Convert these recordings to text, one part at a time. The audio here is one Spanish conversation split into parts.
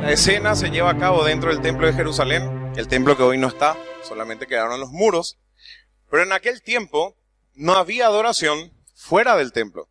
La escena se lleva a cabo dentro del templo de Jerusalén, el templo que hoy no está, solamente quedaron los muros, pero en aquel tiempo no había adoración fuera del templo.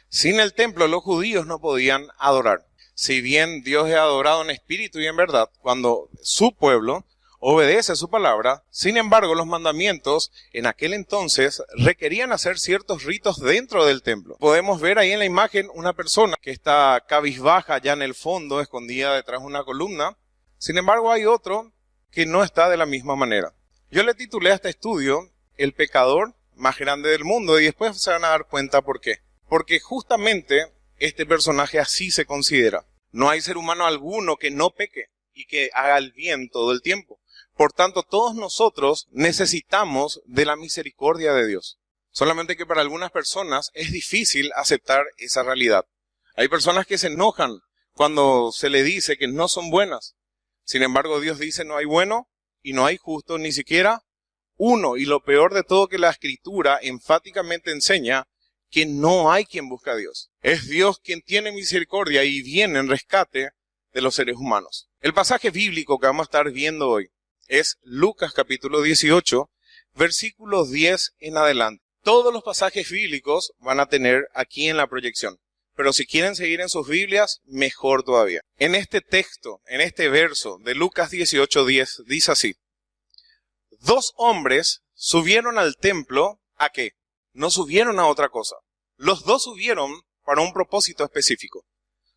Sin el templo los judíos no podían adorar. Si bien Dios es adorado en espíritu y en verdad, cuando su pueblo obedece su palabra, sin embargo los mandamientos en aquel entonces requerían hacer ciertos ritos dentro del templo. Podemos ver ahí en la imagen una persona que está cabizbaja allá en el fondo, escondida detrás de una columna. Sin embargo hay otro que no está de la misma manera. Yo le titulé a este estudio El pecador más grande del mundo y después se van a dar cuenta por qué. Porque justamente este personaje así se considera. No hay ser humano alguno que no peque y que haga el bien todo el tiempo. Por tanto, todos nosotros necesitamos de la misericordia de Dios. Solamente que para algunas personas es difícil aceptar esa realidad. Hay personas que se enojan cuando se le dice que no son buenas. Sin embargo, Dios dice no hay bueno y no hay justo, ni siquiera uno. Y lo peor de todo que la Escritura enfáticamente enseña que no hay quien busca a Dios. Es Dios quien tiene misericordia y viene en rescate de los seres humanos. El pasaje bíblico que vamos a estar viendo hoy es Lucas capítulo 18, versículos 10 en adelante. Todos los pasajes bíblicos van a tener aquí en la proyección. Pero si quieren seguir en sus Biblias, mejor todavía. En este texto, en este verso de Lucas 18:10, dice así: Dos hombres subieron al templo, ¿a qué? No subieron a otra cosa. Los dos subieron para un propósito específico.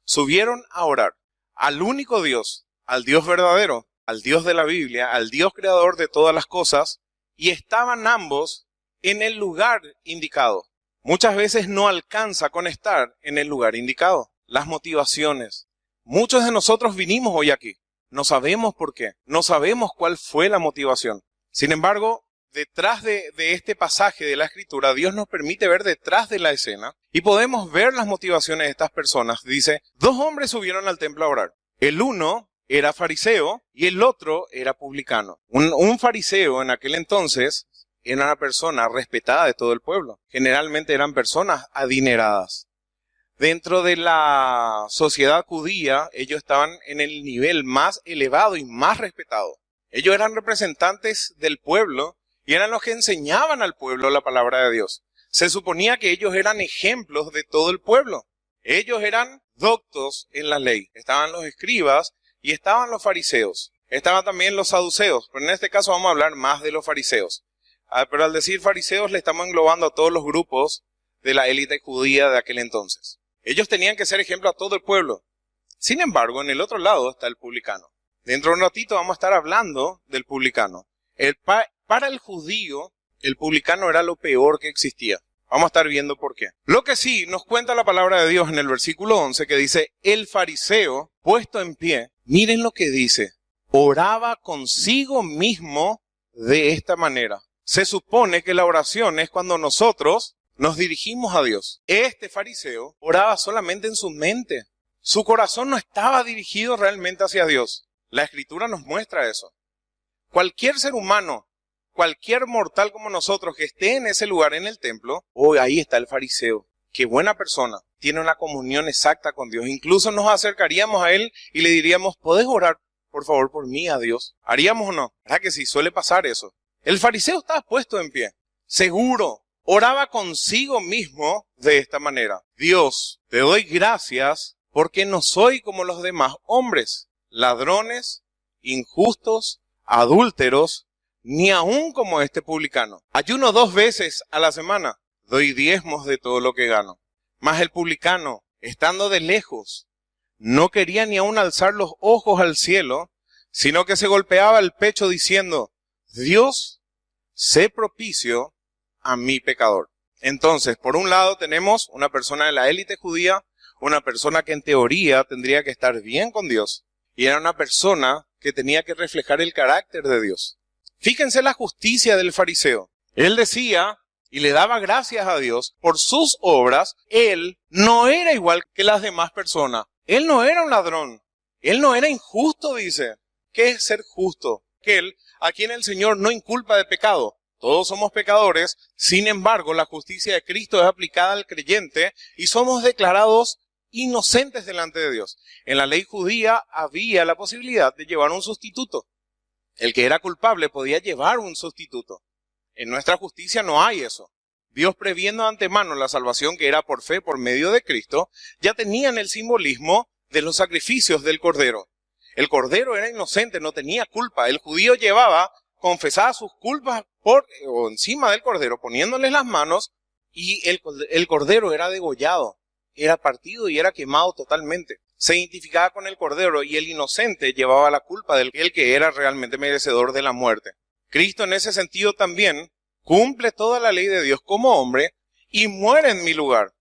Subieron a orar al único Dios, al Dios verdadero, al Dios de la Biblia, al Dios creador de todas las cosas, y estaban ambos en el lugar indicado. Muchas veces no alcanza con estar en el lugar indicado. Las motivaciones. Muchos de nosotros vinimos hoy aquí. No sabemos por qué. No sabemos cuál fue la motivación. Sin embargo, detrás de este pasaje de la Escritura, Dios nos permite ver detrás de la escena y podemos ver las motivaciones de estas personas. Dice, dos hombres subieron al templo a orar. El uno era fariseo y el otro era publicano. Un fariseo en aquel entonces era una persona respetada de todo el pueblo. Generalmente eran personas adineradas. Dentro de la sociedad judía, ellos estaban en el nivel más elevado y más respetado. Ellos eran representantes del pueblo y eran los que enseñaban al pueblo la palabra de Dios. Se suponía que ellos eran ejemplos de todo el pueblo. Ellos eran doctos en la ley. Estaban los escribas y estaban los fariseos. Estaban también los saduceos, pero en este caso vamos a hablar más de los fariseos. Pero al decir fariseos le estamos englobando a todos los grupos de la élite judía de aquel entonces. Ellos tenían que ser ejemplo a todo el pueblo. Sin embargo, en el otro lado está el publicano. Dentro de un ratito vamos a estar hablando del publicano. Para el judío, el publicano era lo peor que existía. Vamos a estar viendo por qué. Lo que sí nos cuenta la palabra de Dios en el versículo 11 que dice, el fariseo, puesto en pie, miren lo que dice, oraba consigo mismo de esta manera. Se supone que la oración es cuando nosotros nos dirigimos a Dios. Este fariseo oraba solamente en su mente. Su corazón no estaba dirigido realmente hacia Dios. La Escritura nos muestra eso. Cualquier ser humano, cualquier mortal como nosotros que esté en ese lugar en el templo, ahí está el fariseo. Qué buena persona. Tiene una comunión exacta con Dios. Incluso nos acercaríamos a él y le diríamos, ¿podés orar por favor por mí a Dios? ¿Haríamos o no? ¿Verdad que sí? Suele pasar eso. El fariseo estaba puesto en pie. Seguro. Oraba consigo mismo de esta manera. Dios, te doy gracias porque no soy como los demás hombres, ladrones, injustos, adúlteros, ni aún como este publicano. Ayuno 2 veces a la semana, doy diezmos de todo lo que gano. Mas el publicano, estando de lejos, no quería ni aún alzar los ojos al cielo, sino que se golpeaba el pecho diciendo, Dios, sé propicio a mi pecador. Entonces, por un lado tenemos una persona de la élite judía, una persona que en teoría tendría que estar bien con Dios, y era una persona que tenía que reflejar el carácter de Dios. Fíjense la justicia del fariseo. Él decía y le daba gracias a Dios por sus obras. Él no era igual que las demás personas. Él no era un ladrón. Él no era injusto, dice. ¿Qué es ser justo? Aquel a quien el Señor no inculpa de pecado. Todos somos pecadores, sin embargo, la justicia de Cristo es aplicada al creyente y somos declarados inocentes delante de Dios. En la ley judía había la posibilidad de llevar un sustituto. El que era culpable podía llevar un sustituto. En nuestra justicia no hay eso. Dios, previendo de antemano la salvación que era por fe por medio de Cristo, ya tenían el simbolismo de los sacrificios del Cordero. El Cordero era inocente, no tenía culpa. El judío confesaba sus culpas o encima del Cordero, poniéndoles las manos, y el Cordero era degollado, era partido y era quemado totalmente. Se identificaba con el Cordero y el inocente llevaba la culpa del que era realmente merecedor de la muerte. Cristo en ese sentido también cumple toda la ley de Dios como hombre y muere en mi lugar.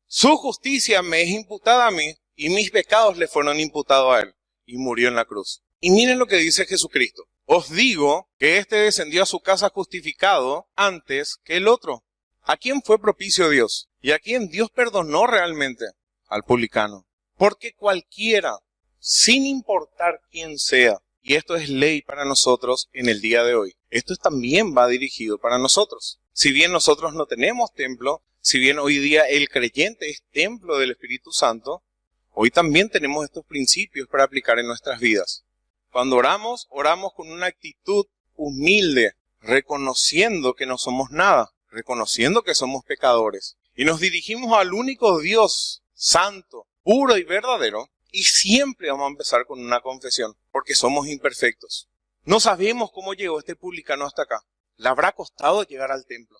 Su justicia me es imputada a mí y mis pecados le fueron imputados a él. Y murió en la cruz. Y miren lo que dice Jesucristo. Os digo que éste descendió a su casa justificado antes que el otro. ¿A quién fue propicio Dios? ¿Y a quién Dios perdonó realmente? Al publicano. Porque cualquiera, sin importar quién sea, y esto es ley para nosotros en el día de hoy, esto también va dirigido para nosotros. Si bien nosotros no tenemos templo, si bien hoy día el creyente es templo del Espíritu Santo, hoy también tenemos estos principios para aplicar en nuestras vidas. Cuando oramos, oramos con una actitud humilde, reconociendo que no somos nada, reconociendo que somos pecadores. Y nos dirigimos al único Dios santo, puro y verdadero, y siempre vamos a empezar con una confesión, porque somos imperfectos. No sabemos cómo llegó este publicano hasta acá. Le habrá costado llegar al templo.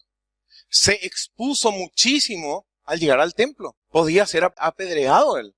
Se expuso muchísimo al llegar al templo. Podía ser apedreado él.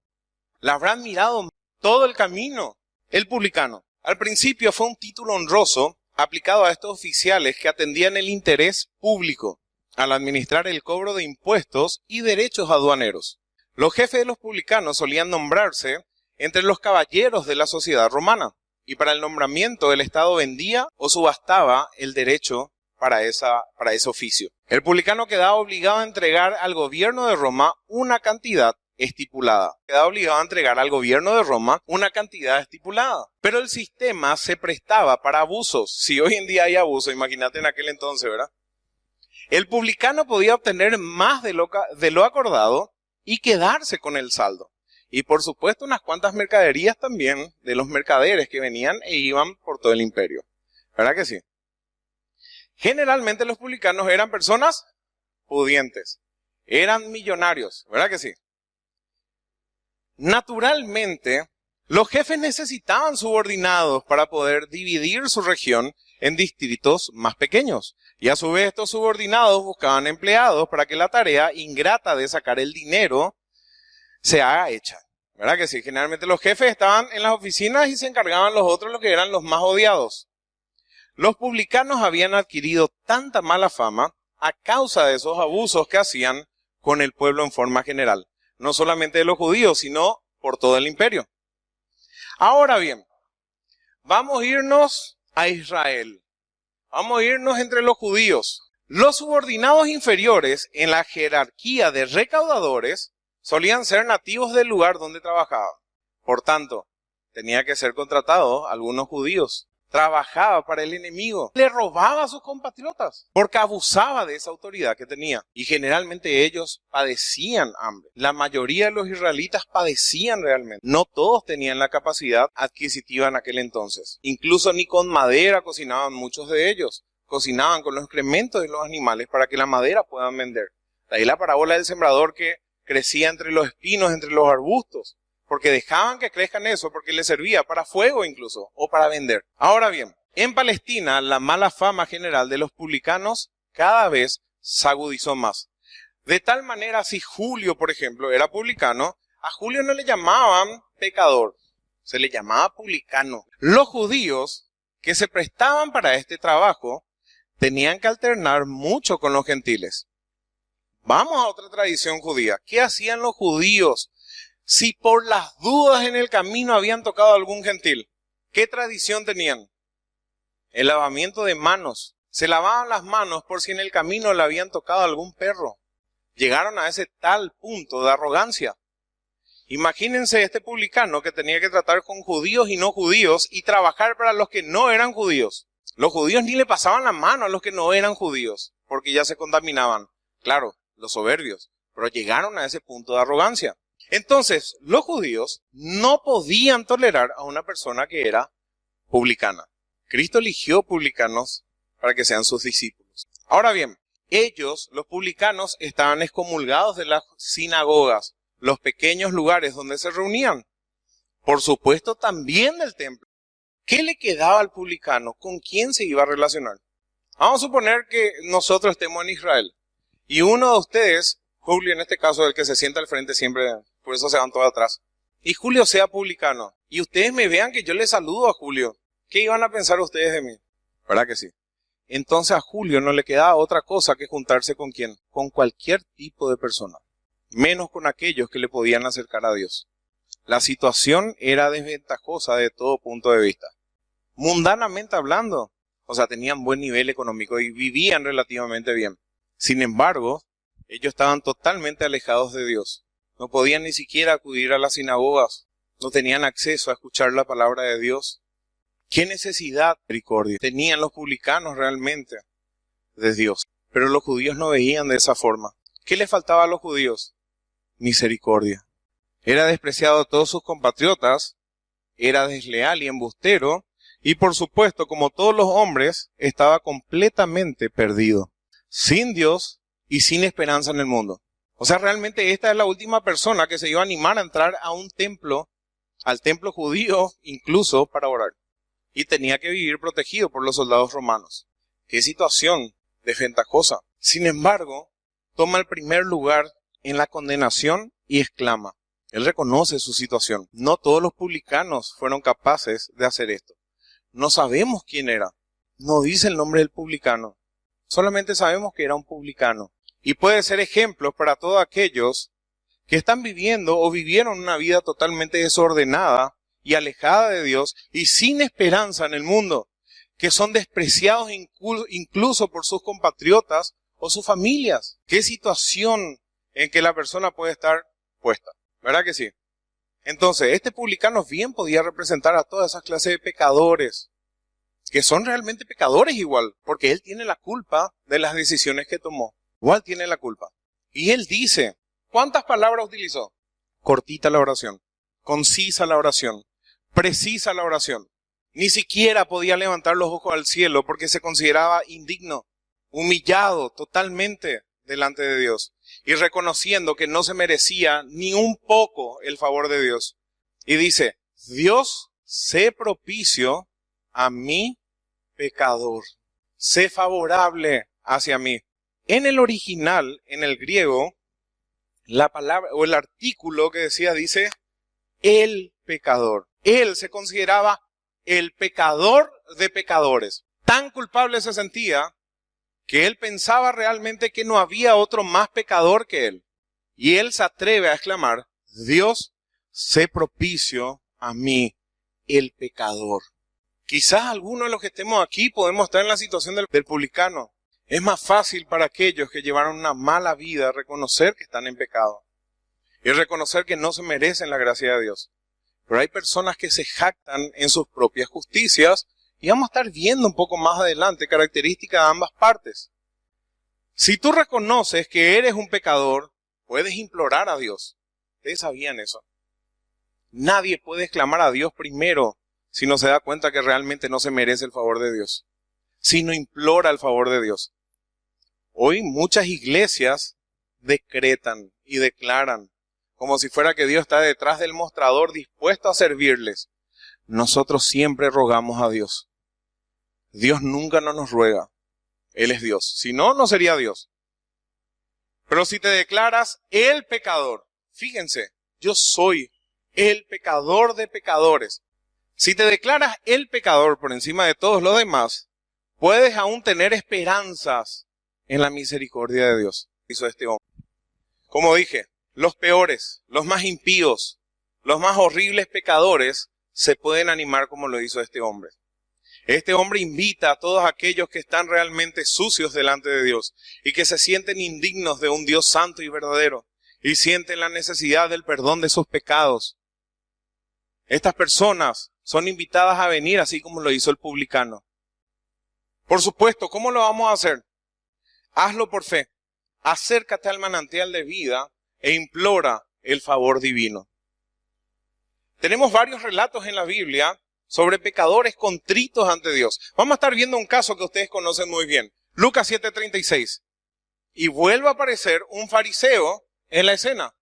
Le habrán mirado todo el camino. El publicano. Al principio fue un título honroso aplicado a estos oficiales que atendían el interés público al administrar el cobro de impuestos y derechos aduaneros. Los jefes de los publicanos solían nombrarse entre los caballeros de la sociedad romana, y para el nombramiento el Estado vendía o subastaba el derecho para ese oficio. El publicano quedaba obligado a entregar al gobierno de Roma una cantidad estipulada. Pero el sistema se prestaba para abusos. Si hoy en día hay abuso, imagínate en aquel entonces, ¿verdad? El publicano podía obtener más de lo acordado y quedarse con el saldo. Y por supuesto unas cuantas mercaderías también de los mercaderes que venían e iban por todo el imperio. ¿Verdad que sí? Generalmente los publicanos eran personas pudientes. Eran millonarios. ¿Verdad que sí? Naturalmente, los jefes necesitaban subordinados para poder dividir su región en distritos más pequeños. Y a su vez estos subordinados buscaban empleados para que la tarea ingrata de sacar el dinero se haga hecha. ¿Verdad que sí? Generalmente los jefes estaban en las oficinas y se encargaban los otros, los que eran los más odiados. Los publicanos habían adquirido tanta mala fama a causa de esos abusos que hacían con el pueblo en forma general. No solamente de los judíos, sino por todo el imperio. Ahora bien, vamos a irnos a Israel. Vamos a irnos entre los judíos. Los subordinados inferiores en la jerarquía de recaudadores solían ser nativos del lugar donde trabajaban. Por tanto, tenía que ser contratados algunos judíos. Trabajaba para el enemigo, le robaba a sus compatriotas, porque abusaba de esa autoridad que tenía. Y generalmente ellos padecían hambre. La mayoría de los israelitas padecían realmente. No todos tenían la capacidad adquisitiva en aquel entonces. Incluso ni con madera cocinaban muchos de ellos. Cocinaban con los excrementos de los animales para que la madera puedan vender. De ahí la parábola del sembrador que crecía entre los espinos, entre los arbustos. Porque dejaban que crezcan eso, porque les servía para fuego incluso, o para vender. Ahora bien, en Palestina la mala fama general de los publicanos cada vez se agudizó más. De tal manera, si Julio, por ejemplo, era publicano, a Julio no le llamaban pecador, se le llamaba publicano. Los judíos que se prestaban para este trabajo tenían que alternar mucho con los gentiles. Vamos a otra tradición judía. ¿Qué hacían los judíos si por las dudas en el camino habían tocado a algún gentil? ¿Qué tradición tenían? El lavamiento de manos. Se lavaban las manos por si en el camino le habían tocado a algún perro. Llegaron a ese tal punto de arrogancia. Imagínense este publicano que tenía que tratar con judíos y no judíos y trabajar para los que no eran judíos. Los judíos ni le pasaban la mano a los que no eran judíos, porque ya se contaminaban. Claro, los soberbios, pero llegaron a ese punto de arrogancia. Entonces, los judíos no podían tolerar a una persona que era publicana. Cristo eligió publicanos para que sean sus discípulos. Ahora bien, ellos, los publicanos, estaban excomulgados de las sinagogas, los pequeños lugares donde se reunían. Por supuesto, también del templo. ¿Qué le quedaba al publicano? ¿Con quién se iba a relacionar? Vamos a suponer que nosotros estemos en Israel y uno de ustedes, Julio en este caso, el que se sienta al frente siempre, por eso se van todos atrás, y Julio sea publicano, y ustedes me vean que yo le saludo a Julio, ¿qué iban a pensar ustedes de mí? ¿Verdad que sí? Entonces a Julio no le quedaba otra cosa que juntarse ¿con quién? Con cualquier tipo de persona, menos con aquellos que le podían acercar a Dios. La situación era desventajosa de todo punto de vista. Mundanamente hablando, o sea, tenían buen nivel económico y vivían relativamente bien. Sin embargo, ellos estaban totalmente alejados de Dios. No podían ni siquiera acudir a las sinagogas. No tenían acceso a escuchar la palabra de Dios. ¿Qué necesidad, misericordia, tenían los publicanos realmente de Dios? Pero los judíos no veían de esa forma. ¿Qué les faltaba a los judíos? Misericordia. Era despreciado a todos sus compatriotas, era desleal y embustero, y por supuesto, como todos los hombres, estaba completamente perdido, sin Dios y sin esperanza en el mundo. O sea, realmente esta es la última persona que se iba a animar a entrar a un templo, al templo judío, incluso para orar. Y tenía que vivir protegido por los soldados romanos. ¡Qué situación desventajosa! Sin embargo, toma el primer lugar en la condenación y exclama. Él reconoce su situación. No todos los publicanos fueron capaces de hacer esto. No sabemos quién era. No dice el nombre del publicano. Solamente sabemos que era un publicano. Y puede ser ejemplos para todos aquellos que están viviendo o vivieron una vida totalmente desordenada y alejada de Dios y sin esperanza en el mundo, que son despreciados incluso por sus compatriotas o sus familias. ¿Qué situación en que la persona puede estar puesta? ¿Verdad que sí? Entonces, este publicano bien podía representar a todas esas clases de pecadores, que son realmente pecadores igual, porque él tiene la culpa de las decisiones que tomó. Igual tiene la culpa. Y él dice, ¿cuántas palabras utilizó? Cortita la oración, concisa la oración, precisa la oración. Ni siquiera podía levantar los ojos al cielo porque se consideraba indigno, humillado totalmente delante de Dios y reconociendo que no se merecía ni un poco el favor de Dios. Y dice, Dios, sé propicio a mi pecador, sé favorable hacia mí. En el original, en el griego, la palabra o el artículo que decía dice el pecador. Él se consideraba el pecador de pecadores. Tan culpable se sentía que él pensaba realmente que no había otro más pecador que él. Y él se atreve a exclamar, Dios, sé propicio a mí, el pecador. Quizás algunos de los que estemos aquí podemos estar en la situación del publicano. Es más fácil para aquellos que llevaron una mala vida reconocer que están en pecado y reconocer que no se merecen la gracia de Dios. Pero hay personas que se jactan en sus propias justicias y vamos a estar viendo un poco más adelante características de ambas partes. Si tú reconoces que eres un pecador, puedes implorar a Dios. ¿Ustedes sabían eso? Nadie puede exclamar a Dios primero si no se da cuenta que realmente no se merece el favor de Dios, si no implora el favor de Dios. Hoy muchas iglesias decretan y declaran como si fuera que Dios está detrás del mostrador dispuesto a servirles. Nosotros siempre rogamos a Dios. Dios nunca nos ruega. Él es Dios. Si no, no sería Dios. Pero si te declaras el pecador, fíjense, yo soy el pecador de pecadores. Si te declaras el pecador por encima de todos los demás, puedes aún tener esperanzas en la misericordia de Dios. Hizo este hombre. Como dije, los peores, los más impíos, los más horribles pecadores se pueden animar como lo hizo este hombre. Este hombre invita a todos aquellos que están realmente sucios delante de Dios y que se sienten indignos de un Dios santo y verdadero y sienten la necesidad del perdón de sus pecados. Estas personas son invitadas a venir así como lo hizo el publicano. Por supuesto, ¿cómo lo vamos a hacer? Hazlo por fe. Acércate al manantial de vida e implora el favor divino. Tenemos varios relatos en la Biblia sobre pecadores contritos ante Dios. Vamos a estar viendo un caso que ustedes conocen muy bien. Lucas 7:36. Y vuelve a aparecer un fariseo en la escena.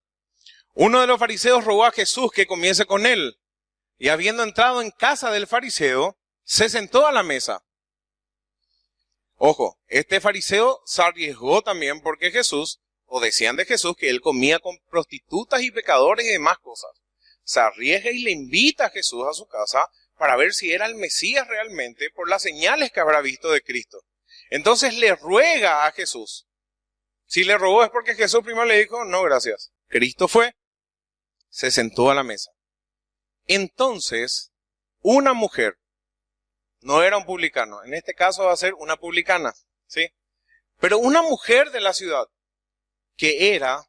Uno de los fariseos rogó a Jesús que comiese con él. Y habiendo entrado en casa del fariseo, se sentó a la mesa. Ojo, este fariseo se arriesgó también porque Jesús, o decían de Jesús, que él comía con prostitutas y pecadores y demás cosas. Se arriesga y le invita a Jesús a su casa para ver si era el Mesías realmente por las señales que habrá visto de Cristo. Entonces le ruega a Jesús. Si le rogó es porque Jesús primero le dijo, no, gracias. Cristo fue, se sentó a la mesa. Entonces, una mujer, no era un publicano, en este caso va a ser una publicana, ¿sí? Pero una mujer de la ciudad, que era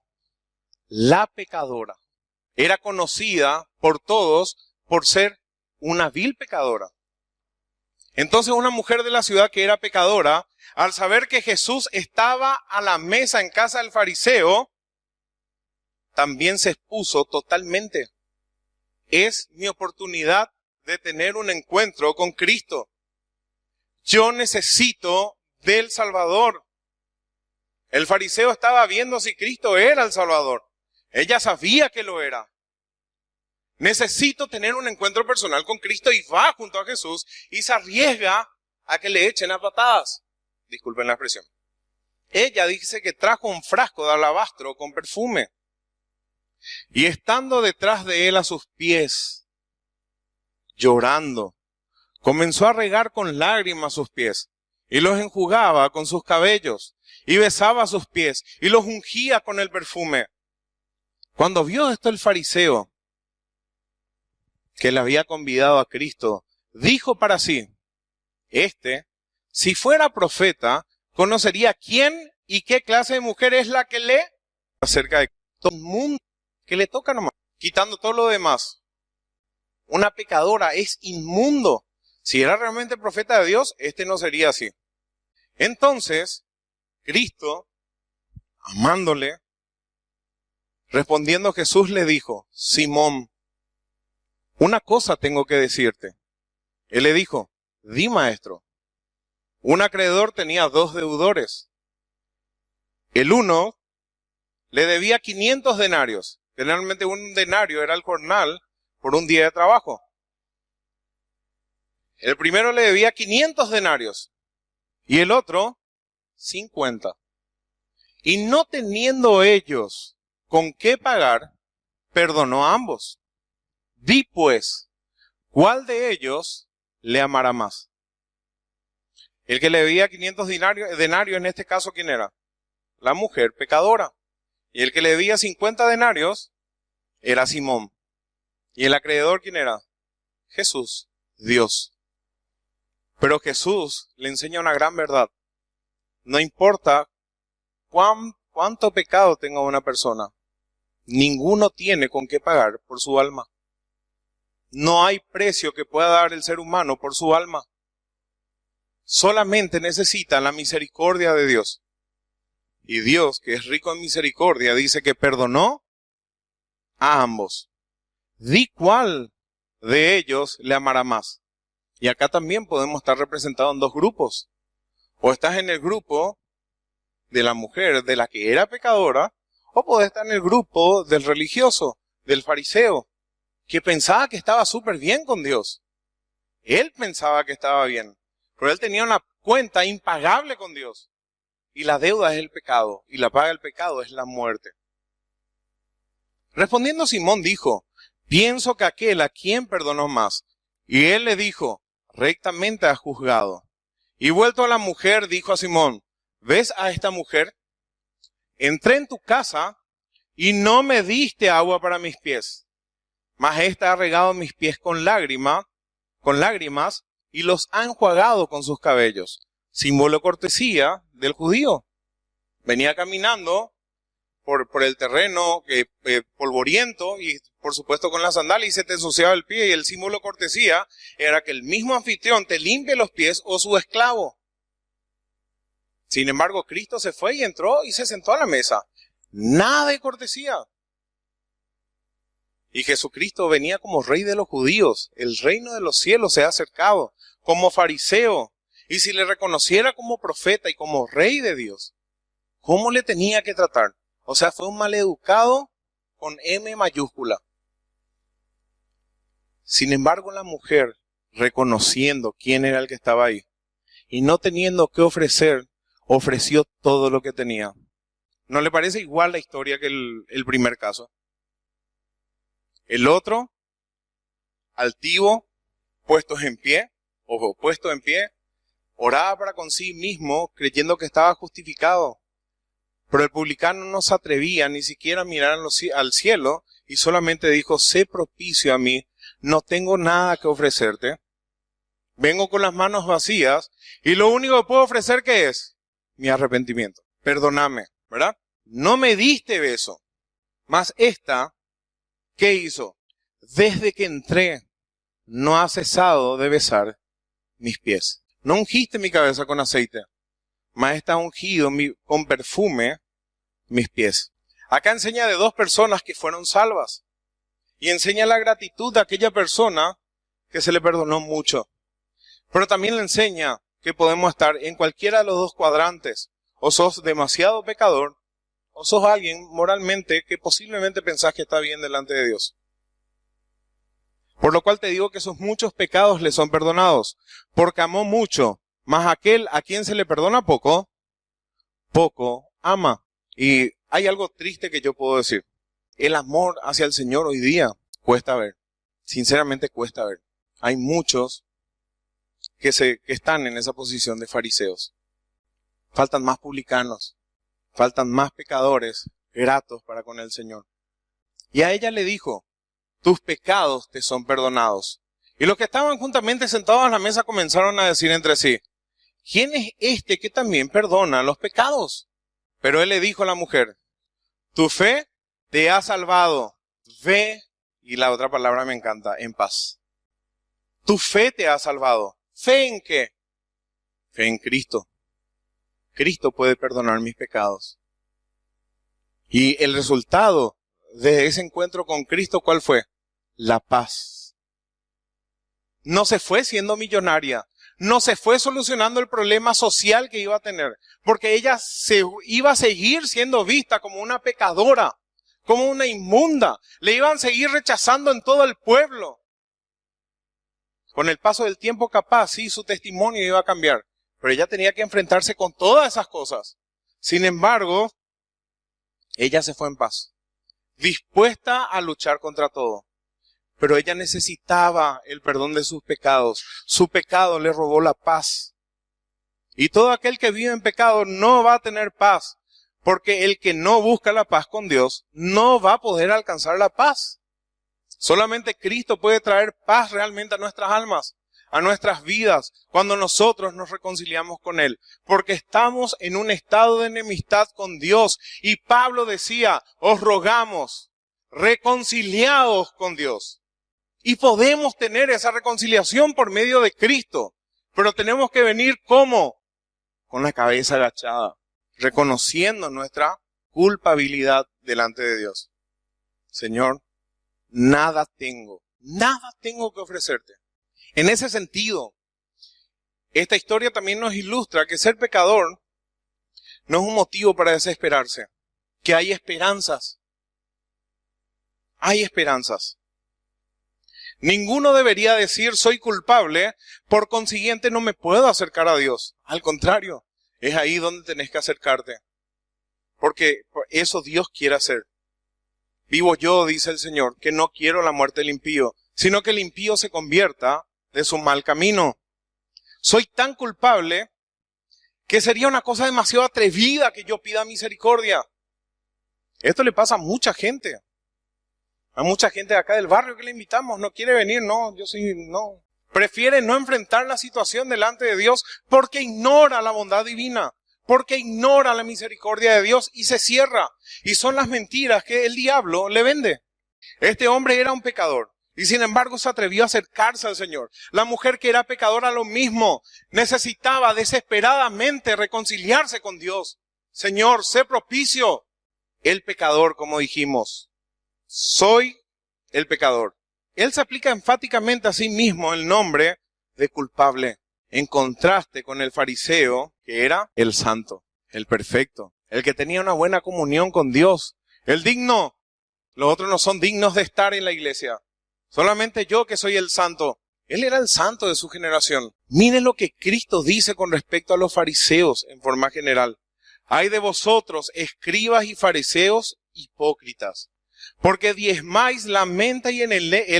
la pecadora, era conocida por todos por ser una vil pecadora. Entonces una mujer de la ciudad que era pecadora, al saber que Jesús estaba a la mesa en casa del fariseo, también se expuso totalmente. Es mi oportunidad de tener un encuentro con Cristo. Yo necesito del Salvador. El fariseo estaba viendo si Cristo era el Salvador. Ella sabía que lo era. Necesito tener un encuentro personal con Cristo y va junto a Jesús y se arriesga a que le echen a patadas. Disculpen la expresión. Ella dice que trajo un frasco de alabastro con perfume. Y estando detrás de él a sus pies, llorando, comenzó a regar con lágrimas sus pies y los enjugaba con sus cabellos y besaba sus pies y los ungía con el perfume. Cuando vio esto el fariseo, que le había convidado a Cristo, dijo para sí, si fuera profeta, conocería quién y qué clase de mujer es la que lee acerca de todo el mundo, que le toca nomás, quitando todo lo demás. Una pecadora es inmundo. Si era realmente profeta de Dios, no sería así. Entonces, Cristo, amándole, respondiendo Jesús le dijo, Simón, una cosa tengo que decirte. Él le dijo, di maestro. Un acreedor tenía 2 deudores. El uno le debía 500 denarios. Generalmente un denario era el jornal por un día de trabajo. El primero le debía 500 denarios y el otro 50. Y no teniendo ellos con qué pagar, perdonó a ambos. Di pues, ¿cuál de ellos le amará más? El que le debía 500 denarios, en este caso, ¿quién era? La mujer pecadora. Y el que le debía 50 denarios era Simón. ¿Y el acreedor quién era? Jesús, Dios. Pero Jesús le enseña una gran verdad. No importa cuánto pecado tenga una persona, ninguno tiene con qué pagar por su alma. No hay precio que pueda dar el ser humano por su alma. Solamente necesita la misericordia de Dios. Y Dios, que es rico en misericordia, dice que perdonó a ambos. Di cuál de ellos le amará más. Y acá también podemos estar representados en 2 grupos. O estás en el grupo de la mujer, de la que era pecadora, o podés estar en el grupo del religioso, del fariseo, que pensaba que estaba súper bien con Dios. Él pensaba que estaba bien, pero él tenía una cuenta impagable con Dios. Y la deuda es el pecado, y la paga del pecado es la muerte. Respondiendo Simón dijo, pienso que aquel a quien perdonó más. Y él le dijo, rectamente has juzgado. Y vuelto a la mujer, dijo a Simón, ¿ves a esta mujer? Entré en tu casa y no me diste agua para mis pies, mas ésta ha regado mis pies con lágrimas, y los ha enjuagado con sus cabellos. Símbolo de cortesía del judío. Venía caminando por el terreno polvoriento y por supuesto con la sandalia y se te ensuciaba el pie, y el símbolo de cortesía era que el mismo anfitrión te limpie los pies o su esclavo. Sin embargo, Cristo se fue y entró y se sentó a la mesa. Nada de cortesía. Y Jesucristo venía como rey de los judíos. El reino de los cielos se ha acercado como fariseo. Y si le reconociera como profeta y como rey de Dios, ¿cómo le tenía que tratar? O sea, fue un maleducado con M mayúscula. Sin embargo, la mujer, reconociendo quién era el que estaba ahí y no teniendo qué ofrecer, ofreció todo lo que tenía. ¿No le parece igual la historia que el primer caso? El otro, altivo, puesto en pie, oraba para con sí mismo, creyendo que estaba justificado. Pero el publicano no se atrevía ni siquiera a mirar al cielo y solamente dijo: sé propicio a mí, no tengo nada que ofrecerte. Vengo con las manos vacías y lo único que puedo ofrecer, ¿qué es? Mi arrepentimiento. Perdóname, ¿verdad? No me diste beso. Mas esta, ¿qué hizo? Desde que entré, no ha cesado de besar mis pies. No ungiste mi cabeza con aceite, mas está ungido con perfume mis pies. Acá enseña de dos personas que fueron salvas. Y enseña la gratitud de aquella persona que se le perdonó mucho. Pero también le enseña que podemos estar en cualquiera de los dos cuadrantes. O sos demasiado pecador, o sos alguien moralmente que posiblemente pensás que está bien delante de Dios. Por lo cual te digo que esos muchos pecados le son perdonados, porque amó mucho, mas aquel a quien se le perdona poco, poco ama. Y hay algo triste que yo puedo decir. El amor hacia el Señor hoy día cuesta ver. Sinceramente cuesta ver. Hay muchos que están en esa posición de fariseos. Faltan más publicanos. Faltan más pecadores gratos para con el Señor. Y a ella le dijo: tus pecados te son perdonados. Y los que estaban juntamente sentados a la mesa comenzaron a decir entre sí: ¿quién es este que también perdona los pecados? Pero él le dijo a la mujer: tu fe te ha salvado. Ve, y la otra palabra me encanta, en paz. Tu fe te ha salvado. ¿Fe en qué? Fe en Cristo. Cristo puede perdonar mis pecados. Y el resultado de ese encuentro con Cristo, ¿cuál fue? La paz. No se fue siendo millonaria. No se fue solucionando el problema social que iba a tener. Porque ella se iba a seguir siendo vista como una pecadora, como una inmunda. Le iban a seguir rechazando en todo el pueblo. Con el paso del tiempo, capaz, sí, su testimonio iba a cambiar. Pero ella tenía que enfrentarse con todas esas cosas. Sin embargo, ella se fue en paz, dispuesta a luchar contra todo. Pero ella necesitaba el perdón de sus pecados. Su pecado le robó la paz. Y todo aquel que vive en pecado no va a tener paz. Porque el que no busca la paz con Dios no va a poder alcanzar la paz. Solamente Cristo puede traer paz realmente a nuestras almas, a nuestras vidas, cuando nosotros nos reconciliamos con Él. Porque estamos en un estado de enemistad con Dios. Y Pablo decía: os rogamos, reconciliaos con Dios. Y podemos tener esa reconciliación por medio de Cristo. Pero tenemos que venir ¿cómo? Con la cabeza agachada, reconociendo nuestra culpabilidad delante de Dios. Señor, nada tengo que ofrecerte. En ese sentido, esta historia también nos ilustra que ser pecador no es un motivo para desesperarse, que hay esperanzas. Hay esperanzas. Ninguno debería decir soy culpable, por consiguiente no me puedo acercar a Dios. Al contrario, es ahí donde tenés que acercarte. Porque eso Dios quiere hacer. Vivo yo, dice el Señor, que no quiero la muerte del impío, sino que el impío se convierta de su mal camino. Soy tan culpable que sería una cosa demasiado atrevida que yo pida misericordia. Esto le pasa a mucha gente. A mucha gente de acá del barrio que le invitamos, no quiere venir, no. Prefiere no enfrentar la situación delante de Dios porque ignora la bondad divina, porque ignora la misericordia de Dios y se cierra. Y son las mentiras que el diablo le vende. Este hombre era un pecador y sin embargo se atrevió a acercarse al Señor. La mujer que era pecadora lo mismo, necesitaba desesperadamente reconciliarse con Dios. Señor, sé propicio. El pecador, como dijimos, soy el pecador. Él se aplica enfáticamente a sí mismo el nombre de culpable, en contraste con el fariseo, que era el santo, el perfecto, el que tenía una buena comunión con Dios, el digno. Los otros no son dignos de estar en la iglesia. Solamente yo que soy el santo. Él era el santo de su generación. Miren lo que Cristo dice con respecto a los fariseos en forma general. Ay de vosotros, escribas y fariseos hipócritas, porque diezmáis la menta y el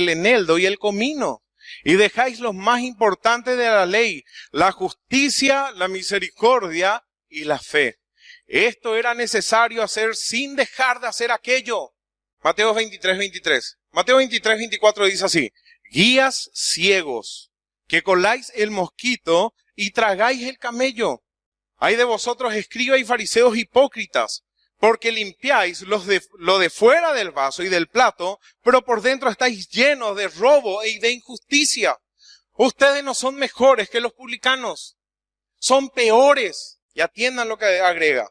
eneldo y el comino, y dejáis los más importantes de la ley, la justicia, la misericordia y la fe. Esto era necesario hacer sin dejar de hacer aquello. Mateo 23:23. Mateo 23:24 dice así: guías ciegos, que coláis el mosquito y tragáis el camello. Ay de vosotros, escribas y fariseos hipócritas, porque limpiáis lo de fuera del vaso y del plato, pero por dentro estáis llenos de robo y de injusticia. Ustedes no son mejores que los publicanos, son peores. Y atiendan lo que agrega.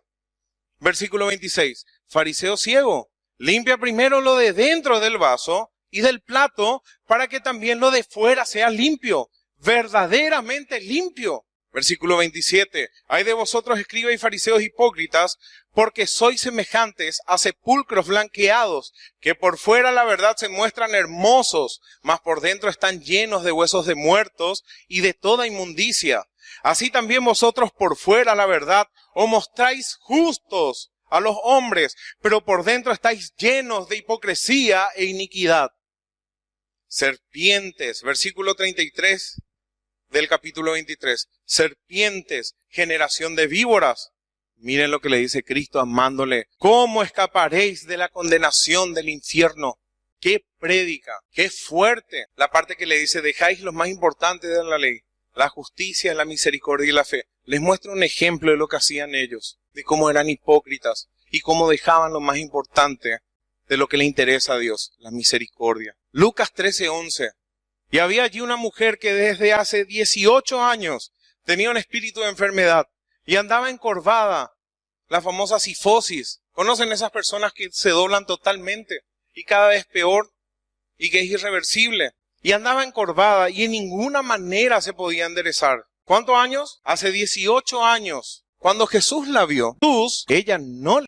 Versículo 26. Fariseo ciego, limpia primero lo de dentro del vaso y del plato, para que también lo de fuera sea limpio, verdaderamente limpio. Versículo 27. Ay de vosotros, escribas y fariseos hipócritas, porque sois semejantes a sepulcros blanqueados, que por fuera la verdad se muestran hermosos, mas por dentro están llenos de huesos de muertos y de toda inmundicia. Así también vosotros por fuera la verdad os mostráis justos a los hombres, pero por dentro estáis llenos de hipocresía e iniquidad. Serpientes, versículo 33 del capítulo 23. Serpientes, generación de víboras. Miren lo que le dice Cristo amándole. ¿Cómo escaparéis de la condenación del infierno? ¡Qué prédica! ¡Qué fuerte! La parte que le dice, dejáis lo más importante de la ley, la justicia, la misericordia y la fe. Les muestra un ejemplo de lo que hacían ellos, de cómo eran hipócritas y cómo dejaban lo más importante de lo que le interesa a Dios, la misericordia. Lucas 13:11. Y había allí una mujer que desde hace 18 años tenía un espíritu de enfermedad y andaba encorvada, la famosa cifosis. ¿Conocen esas personas que se doblan totalmente y cada vez peor y que es irreversible? Y andaba encorvada y en ninguna manera se podía enderezar. ¿Cuántos años? Hace 18 años. Cuando Jesús la vio,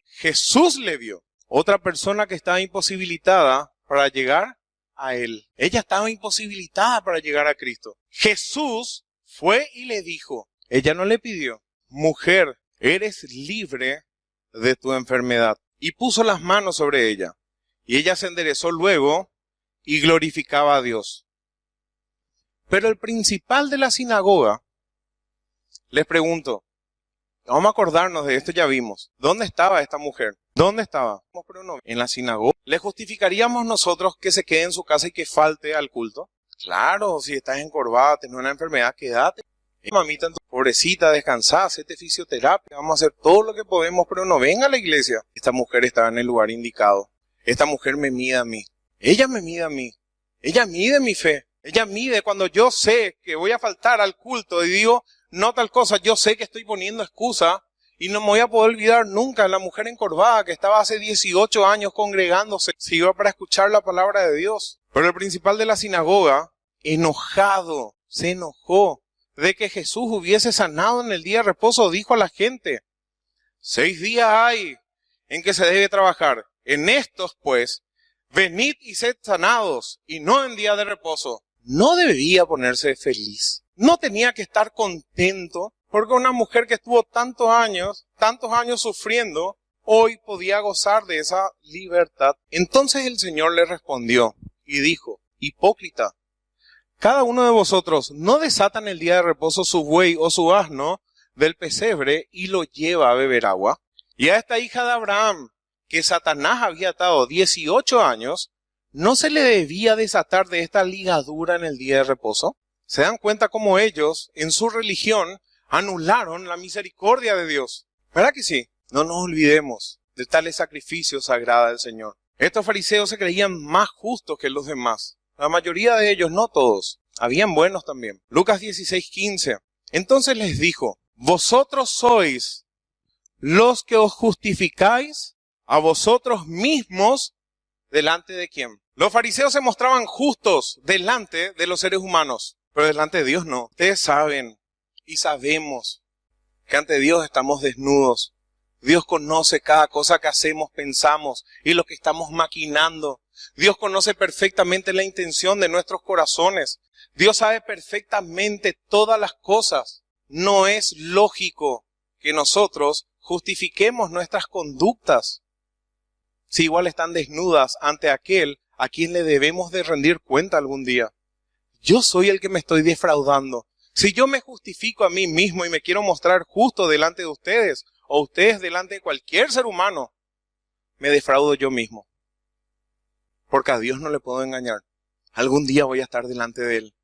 Jesús le vio. Otra persona que estaba imposibilitada para llegar a él. Ella estaba imposibilitada para llegar a Cristo. Jesús fue y le dijo, ella no le pidió, mujer, eres libre de tu enfermedad. Y puso las manos sobre ella. Y ella se enderezó luego y glorificaba a Dios. Pero el principal de la sinagoga les preguntó, vamos a acordarnos de esto, ya vimos, ¿dónde estaba esta mujer? ¿Dónde estaba? En la sinagoga. ¿Le justificaríamos nosotros que se quede en su casa y que falte al culto? Claro, si estás encorvada, tenés una enfermedad, quédate. Mamita, pobrecita, descansá, hacete fisioterapia, vamos a hacer todo lo que podemos, pero no venga a la iglesia. Esta mujer estaba en el lugar indicado. Esta mujer me mide a mí. Ella me mide a mí. Ella mide mi fe. Ella mide cuando yo sé que voy a faltar al culto y digo, no tal cosa, yo sé que estoy poniendo excusa y no me voy a poder olvidar nunca la mujer encorvada que estaba hace 18 años congregándose, se iba para escuchar la palabra de Dios. Pero el principal de la sinagoga, enojado, se enojó de que Jesús hubiese sanado en el día de reposo, dijo a la gente, 6 días hay en que se debe trabajar. En estos, pues, venid y sed sanados, y no en día de reposo. No debía ponerse feliz. No tenía que estar contento, porque una mujer que estuvo tantos años sufriendo, hoy podía gozar de esa libertad. Entonces el Señor le respondió y dijo, hipócrita, cada uno de vosotros no desatan el día de reposo su buey o su asno del pesebre y lo lleva a beber agua. Y a esta hija de Abraham, que Satanás había atado 18 años, ¿no se le debía desatar de esta ligadura en el día de reposo? ¿Se dan cuenta cómo ellos, en su religión, anularon la misericordia de Dios? ¿Verdad que sí? No nos olvidemos de tales sacrificios sagrados del Señor. Estos fariseos se creían más justos que los demás. La mayoría de ellos, no todos. Habían buenos también. Lucas 16:15. Entonces les dijo, vosotros sois los que os justificáis a vosotros mismos delante de ¿quién? Los fariseos se mostraban justos delante de los seres humanos, pero delante de Dios no. Ustedes saben y sabemos que ante Dios estamos desnudos. Dios conoce cada cosa que hacemos, pensamos y lo que estamos maquinando. Dios conoce perfectamente la intención de nuestros corazones. Dios sabe perfectamente todas las cosas. No es lógico que nosotros justifiquemos nuestras conductas si igual están desnudas ante aquel a quien le debemos de rendir cuenta algún día. Yo soy el que me estoy defraudando. Si yo me justifico a mí mismo y me quiero mostrar justo delante de ustedes, o ustedes delante de cualquier ser humano, me defraudo yo mismo. Porque a Dios no le puedo engañar. Algún día voy a estar delante de Él.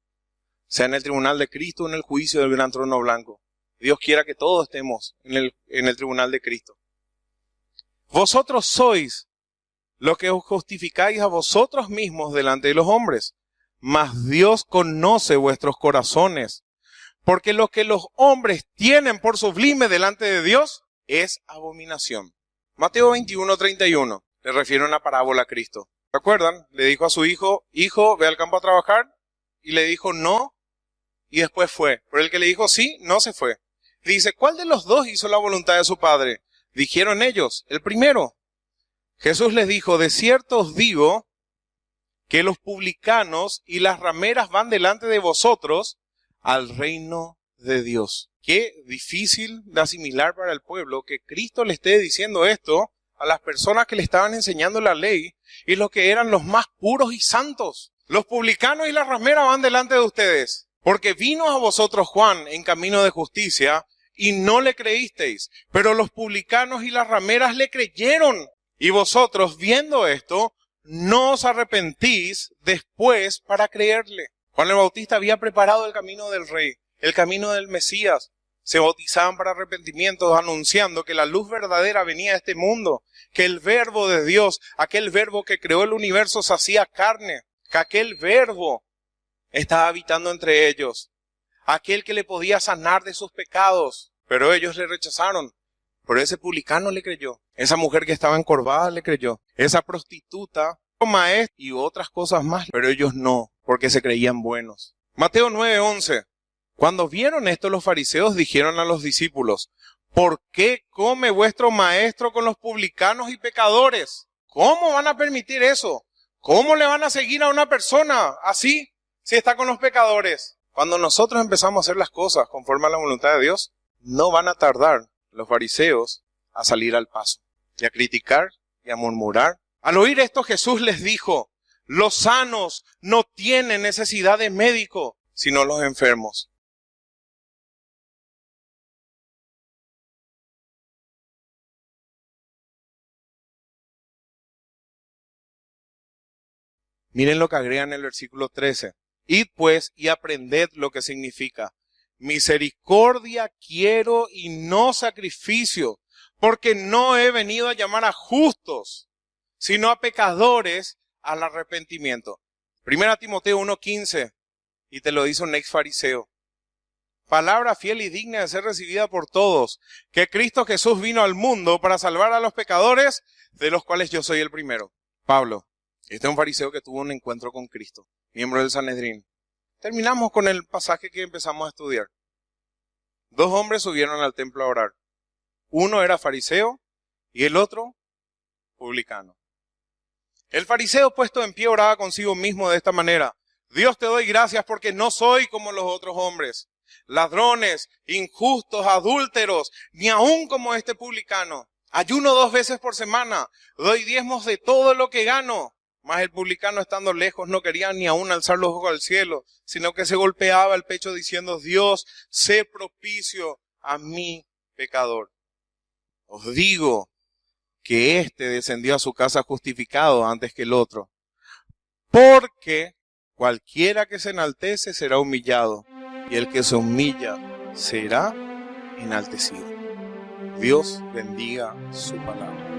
Sea en el tribunal de Cristo o en el juicio del gran trono blanco. Dios quiera que todos estemos en el tribunal de Cristo. Vosotros sois lo que os justificáis a vosotros mismos delante de los hombres. Mas Dios conoce vuestros corazones. Porque lo que los hombres tienen por sublime delante de Dios es abominación. Mateo 21:31. Le refiere una parábola a Cristo. ¿Se acuerdan? Le dijo a su hijo, hijo, ve al campo a trabajar. Y le dijo no. Y después fue. Pero el que le dijo sí, no se fue. Dice, ¿cuál de los dos hizo la voluntad de su padre? Dijeron ellos, el primero. Jesús les dijo, de cierto os digo que los publicanos y las rameras van delante de vosotros al reino de Dios. Qué difícil de asimilar para el pueblo que Cristo le esté diciendo esto a las personas que le estaban enseñando la ley y los que eran los más puros y santos. Los publicanos y las rameras van delante de ustedes, porque vino a vosotros Juan en camino de justicia y no le creísteis, pero los publicanos y las rameras le creyeron. Y vosotros, viendo esto, no os arrepentís después para creerle. Juan el Bautista había preparado el camino del Rey, el camino del Mesías. Se bautizaban para arrepentimientos, anunciando que la luz verdadera venía a este mundo, que el verbo de Dios, aquel verbo que creó el universo, se hacía carne, que aquel verbo estaba habitando entre ellos, aquel que le podía sanar de sus pecados, pero ellos le rechazaron. Pero ese publicano le creyó, esa mujer que estaba encorvada le creyó, esa prostituta, maestro y otras cosas más, pero ellos no, porque se creían buenos. Mateo 9:11. Cuando vieron esto, los fariseos dijeron a los discípulos, ¿por qué come vuestro maestro con los publicanos y pecadores? ¿Cómo van a permitir eso? ¿Cómo le van a seguir a una persona así si está con los pecadores? Cuando nosotros empezamos a hacer las cosas conforme a la voluntad de Dios, no van a tardar los fariseos a salir al paso y a criticar y a murmurar. Al oír esto, Jesús les dijo, los sanos no tienen necesidad de médico, sino los enfermos. Miren lo que agrega en el versículo 13. Id pues y aprended lo que significa. Misericordia quiero y no sacrificio, porque no he venido a llamar a justos, sino a pecadores al arrepentimiento. 1 Timoteo 1:15, y te lo dice un ex fariseo. Palabra fiel y digna de ser recibida por todos, que Cristo Jesús vino al mundo para salvar a los pecadores, de los cuales yo soy el primero. Pablo, este es un fariseo que tuvo un encuentro con Cristo, miembro del Sanedrín. Terminamos con el pasaje que empezamos a estudiar. Dos hombres subieron al templo a orar. Uno era fariseo y el otro publicano. El fariseo puesto en pie oraba consigo mismo de esta manera. Dios, te doy gracias porque no soy como los otros hombres, ladrones, injustos, adúlteros, ni aun como este publicano. Ayuno 2 veces por semana, doy diezmos de todo lo que gano. Mas el publicano, estando lejos, no quería ni aún alzar los ojos al cielo, sino que se golpeaba el pecho diciendo, Dios, sé propicio a mi pecador. Os digo que éste descendió a su casa justificado antes que el otro. Porque cualquiera que se enaltece será humillado, y el que se humilla será enaltecido. Dios bendiga su palabra.